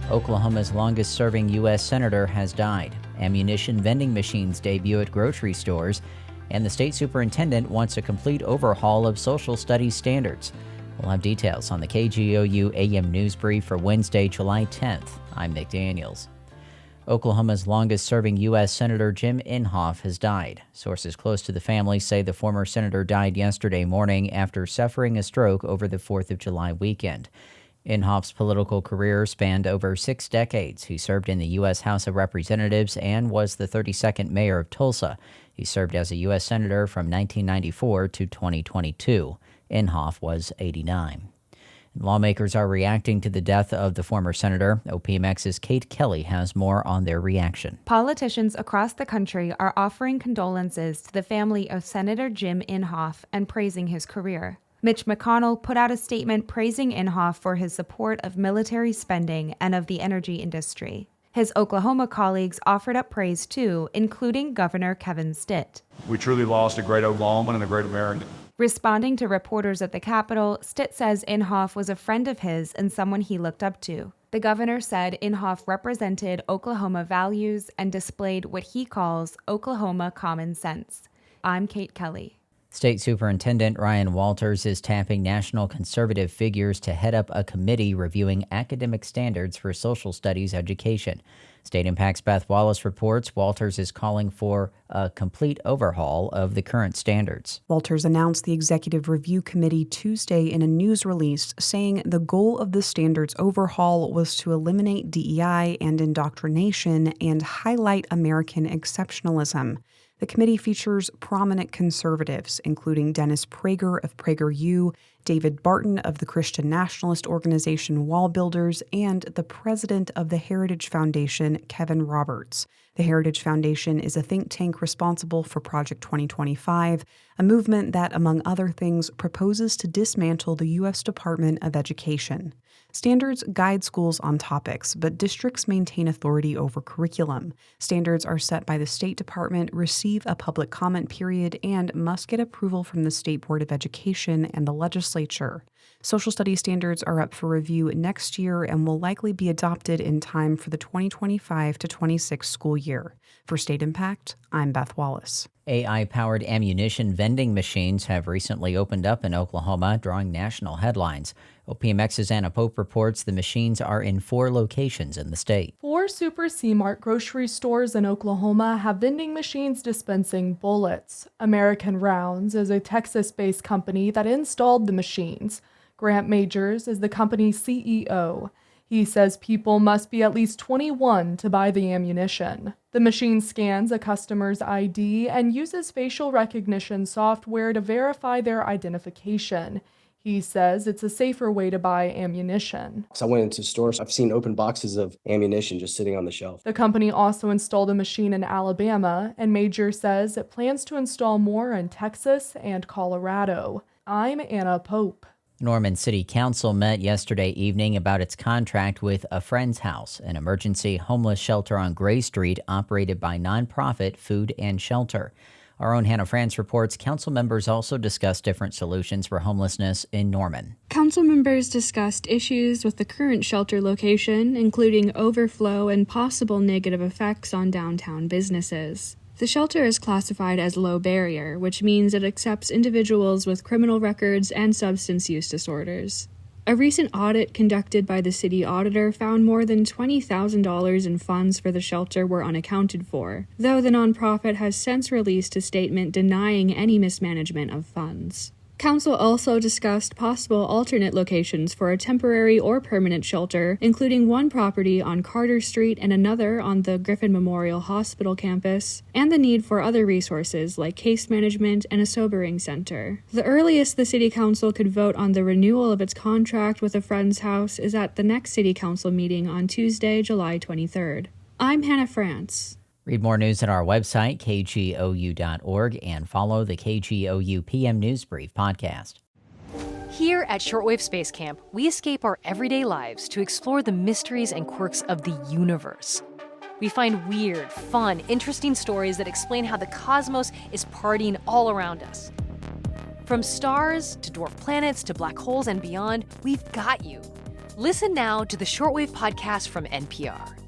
Oklahoma's longest-serving U.S. senator has died. Ammunition vending machines debut at grocery stores. And the state superintendent wants a complete overhaul of social studies standards. We'll have details on the KGOU AM News Brief for Wednesday, July 10th. I'm Nick Daniels. Oklahoma's longest-serving U.S. Senator Jim Inhofe has died. Sources close to the family say the former senator died yesterday morning after suffering a stroke over the 4th of July weekend. Inhofe's political career spanned over 6 decades. He served in the U.S. House of Representatives and was the 32nd mayor of Tulsa. He served as a U.S. Senator from 1994 to 2022. Inhofe was 89. Lawmakers are reacting to the death of the former senator. OPMX's Kate Kelly has more on their reaction. Politicians across the country are offering condolences to the family of Senator Jim Inhofe and praising his career. Mitch McConnell put out a statement praising Inhofe for his support of military spending and of the energy industry. His Oklahoma colleagues offered up praise too, including Governor Kevin Stitt. We truly lost a great Oklahoman and a great American. Responding to reporters at the Capitol, Stitt says Inhofe was a friend of his and someone he looked up to. The governor said Inhofe represented Oklahoma values and displayed what he calls Oklahoma common sense. I'm Kate Kelly. State Superintendent Ryan Walters is tapping national conservative figures to head up a committee reviewing academic standards for social studies education. State Impact's Beth Wallace reports Walters is calling for a complete overhaul of the current standards. Walters announced the Executive Review Committee Tuesday in a news release, saying the goal of the standards overhaul was to eliminate DEI and indoctrination and highlight American exceptionalism. The committee features prominent conservatives, including Dennis Prager of PragerU, David Barton of the Christian nationalist organization Wall Builders, and the president of the Heritage Foundation, Kevin Roberts. The Heritage Foundation is a think tank responsible for Project 2025, a movement that, among other things, proposes to dismantle the U.S. Department of Education. Standards guide schools on topics, but districts maintain authority over curriculum. Standards are set by the State Department, receive a public comment period, and must get approval from the State Board of Education and the legislature. Social studies standards are up for review next year and will likely be adopted in time for the 2025 to 26 school year. For State Impact, I'm Beth Wallace. AI-powered ammunition vending machines have recently opened up in Oklahoma, drawing national headlines. OPMX's Anna Pope reports the machines are in 4 locations in the state. 4 Super C-Mart grocery stores in Oklahoma have vending machines dispensing bullets. American Rounds is a Texas-based company that installed the machines. Grant Majors is the company's CEO. He says people must be at least 21 to buy the ammunition. The machine scans a customer's ID and uses facial recognition software to verify their identification. He says it's a safer way to buy ammunition. I went into stores. I've seen open boxes of ammunition just sitting on the shelf. The company also installed a machine in Alabama, and Major says it plans to install more in Texas and Colorado. I'm Anna Pope. Norman City Council met yesterday evening about its contract with A Friend's House, an emergency homeless shelter on Gray Street operated by nonprofit Food and Shelter. Our own Hannah France reports council members also discussed different solutions for homelessness in Norman. Council members discussed issues with the current shelter location, including overflow and possible negative effects on downtown businesses. The shelter is classified as low barrier, which means it accepts individuals with criminal records and substance use disorders. A recent audit conducted by the city auditor found more than $20,000 in funds for the shelter were unaccounted for, though the nonprofit has since released a statement denying any mismanagement of funds. Council also discussed possible alternate locations for a temporary or permanent shelter, including one property on Carter Street and another on the Griffin Memorial Hospital campus, and the need for other resources like case management and a sobering center. The earliest the City Council could vote on the renewal of its contract with A Friend's House is at the next City Council meeting on Tuesday, July 23rd. I'm Hannah France. Read more news at our website, kgou.org, and follow the KGOU PM News Brief podcast. Here at Shortwave Space Camp, we escape our everyday lives to explore the mysteries and quirks of the universe. We find weird, fun, interesting stories that explain how the cosmos is partying all around us. From stars to dwarf planets to black holes and beyond, we've got you. Listen now to the Shortwave podcast from NPR.